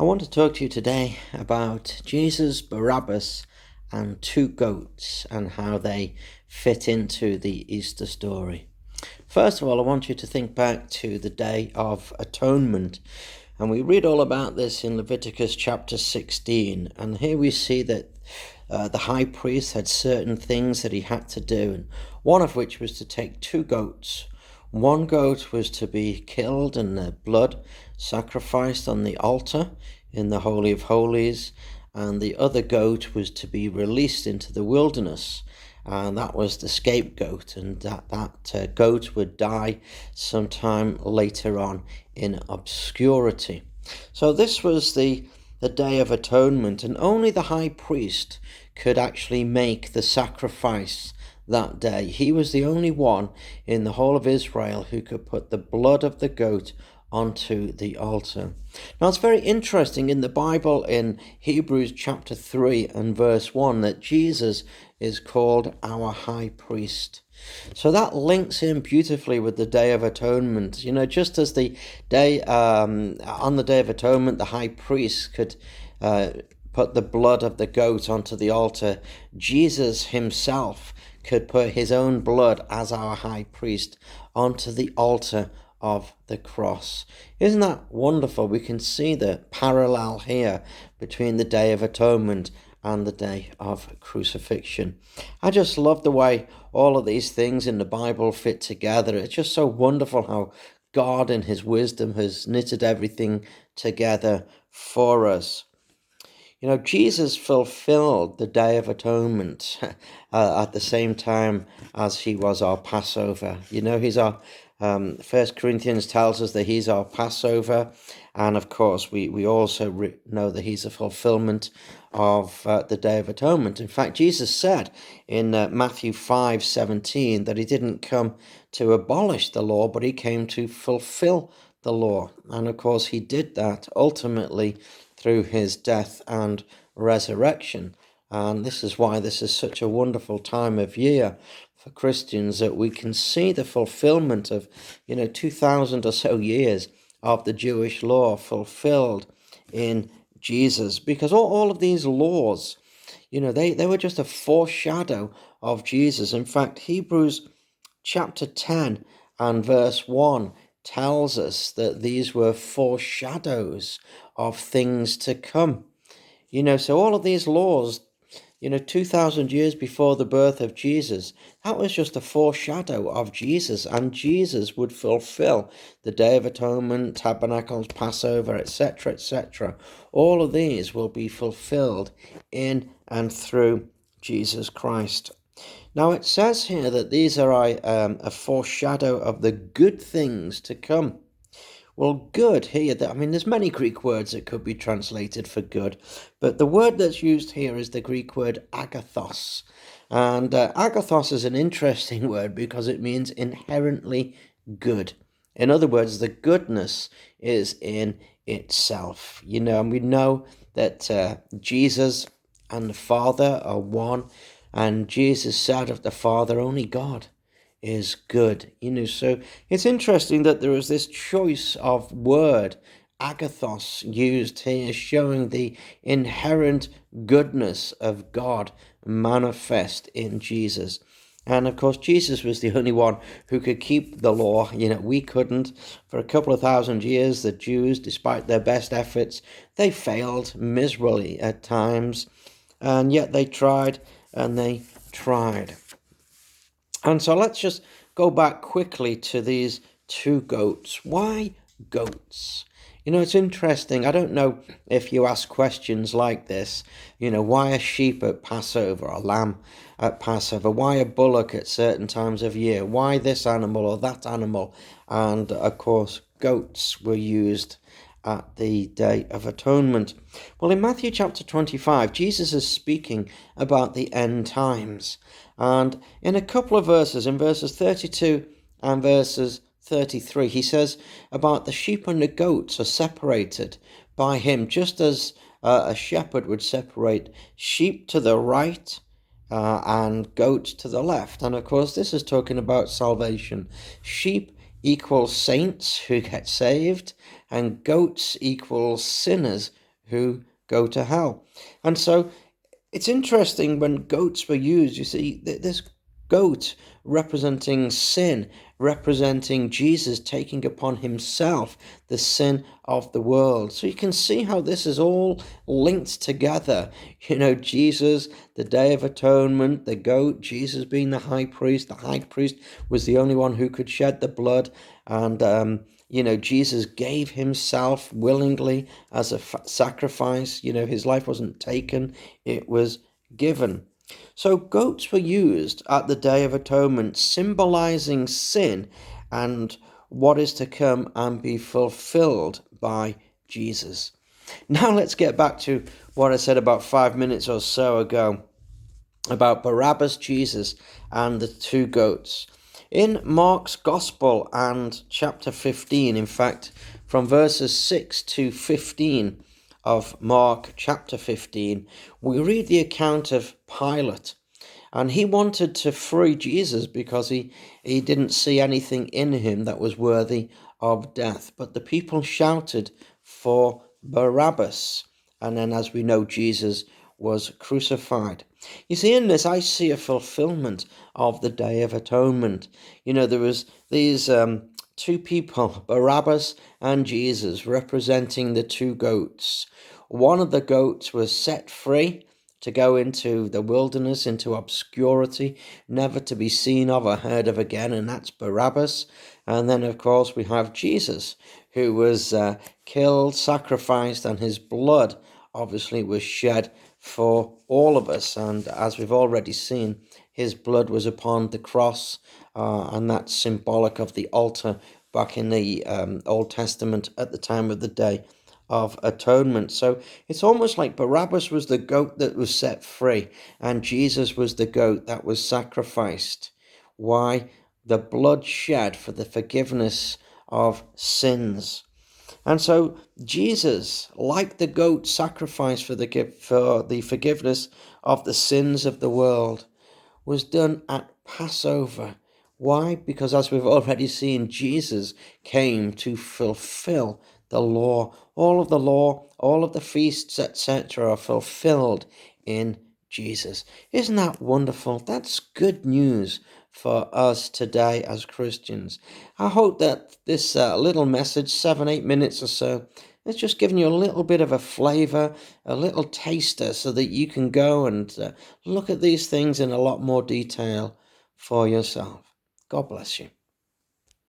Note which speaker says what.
Speaker 1: I want to talk to you today about Jesus, Barabbas, and two goats and how they fit into the Easter story. First of all, I want you to think back to the Day of Atonement. And we read all about this in Leviticus chapter 16. And here we see that the high priest had certain things that he had to do, and one of which was to take two goats. One goat was to be killed and the blood sacrificed on the altar in the Holy of Holies, and the other goat was to be released into the wilderness, and that was the scapegoat, and that goat would die sometime later on in obscurity. So this was the Day of Atonement, and only the high priest could actually make the sacrifice that day. He was the only one in the whole of Israel who could put the blood of the goat onto the altar. Now it's very interesting in the Bible in Hebrews chapter 3 and verse 1 that Jesus is called our high priest. So that links in beautifully with the Day of Atonement. You know, just as the day on the Day of Atonement, the high priest could put the blood of the goat onto the altar, Jesus himself could put his own blood as our high priest onto the altar of the cross. Isn't that wonderful? We can see the parallel here between the Day of Atonement and the day of crucifixion. I just love the way all of these things in the Bible fit together. It's just so wonderful how God in his wisdom has knitted everything together for us. You know, Jesus fulfilled the Day of Atonement at the same time as he was our Passover. You know, he's our, 1 Corinthians tells us that he's our Passover. And of course, we also know that he's a fulfillment of the Day of Atonement. In fact, Jesus said in Matthew 5:17 that he didn't come to abolish the law, but he came to fulfill the law. And of course, he did that ultimately through his death and resurrection. And this is why this is such a wonderful time of year for Christians, that we can see the fulfillment of, 2,000 or so years of the Jewish law fulfilled in Jesus. Because all of these laws, they were just a foreshadow of Jesus. In fact, Hebrews chapter 10 and verse 1 tells us that these were foreshadows of things to come. So all of these laws, 2,000 years before the birth of Jesus, that was just a foreshadow of Jesus, and Jesus would fulfill the Day of Atonement, Tabernacles, Passover, etc., etc. All of these will be fulfilled in and through Jesus Christ. Now it says here that these are a foreshadow of the good things to come. Well, good here, there's many Greek words that could be translated for good, but the word that's used here is the Greek word agathos. And agathos is an interesting word because it means inherently good. In other words, the goodness is in itself. And we know that Jesus and the Father are one, and Jesus said of the Father, only God is good. So it's interesting that there is this choice of word, agathos, used here, showing the inherent goodness of God manifest in Jesus. And of course, Jesus was the only one who could keep the law. We couldn't. For a couple of thousand years, the Jews, despite their best efforts, they failed miserably at times. And yet they tried and they tried. And so let's just go back quickly to these two goats. Why goats? It's interesting. I don't know if you ask questions like this. Why a sheep at Passover, a lamb at Passover? Why a bullock at certain times of year? Why this animal or that animal? And of course, goats were used at the Day of Atonement. Well, in Matthew chapter 25, Jesus is speaking about the end times. And in a couple of verses, in verses 32 and verses 33, he says about the sheep and the goats are separated by him, just as a shepherd would separate sheep to the right and goats to the left. And of course, this is talking about salvation. Sheep equals saints who get saved, and goats equals sinners who go to hell. And so it's interesting when goats were used, you see, this goat representing sin, representing Jesus taking upon himself the sin of the world. So you can see how this is all linked together. Jesus, the Day of Atonement, the goat, Jesus being the high priest. The high priest was the only one who could shed the blood. And, Jesus gave himself willingly as a sacrifice. His life wasn't taken, it was given. So goats were used at the Day of Atonement, symbolizing sin and what is to come and be fulfilled by Jesus. Now let's get back to what I said about 5 minutes or so ago about Barabbas, Jesus, and the two goats. In Mark's Gospel and chapter 15, in fact, from verses 6 to 15 of Mark chapter 15, we read the account of Pilate. And he wanted to free Jesus because he didn't see anything in him that was worthy of death. But the people shouted for Barabbas. And then, as we know, Jesus was crucified. You see, in this, I see a fulfillment of the Day of Atonement. There was these two people, Barabbas and Jesus, representing the two goats. One of the goats was set free to go into the wilderness, into obscurity, never to be seen of or heard of again, and that's Barabbas. And then, of course, we have Jesus, who was killed, sacrificed, and his blood obviously was shed for all of us. And as we've already seen, his blood was upon the cross, and that's symbolic of the altar back in the Old Testament at the time of the Day of Atonement. So it's almost like Barabbas was the goat that was set free, and Jesus was the goat that was sacrificed. Why? The blood shed for the forgiveness of sins. And so Jesus, like the goat sacrificed for the forgiveness of the sins of the world, was done at Passover. Why? Because as we've already seen, Jesus came to fulfill the law. All of the law, all of the feasts, etc. are fulfilled in Jesus. Isn't that wonderful? That's good news for us today as Christians. I hope that this little message, 7-8 minutes or so, has just given you a little bit of a flavor, a little taster, so that you can go and look at these things in a lot more detail for yourself. God bless you.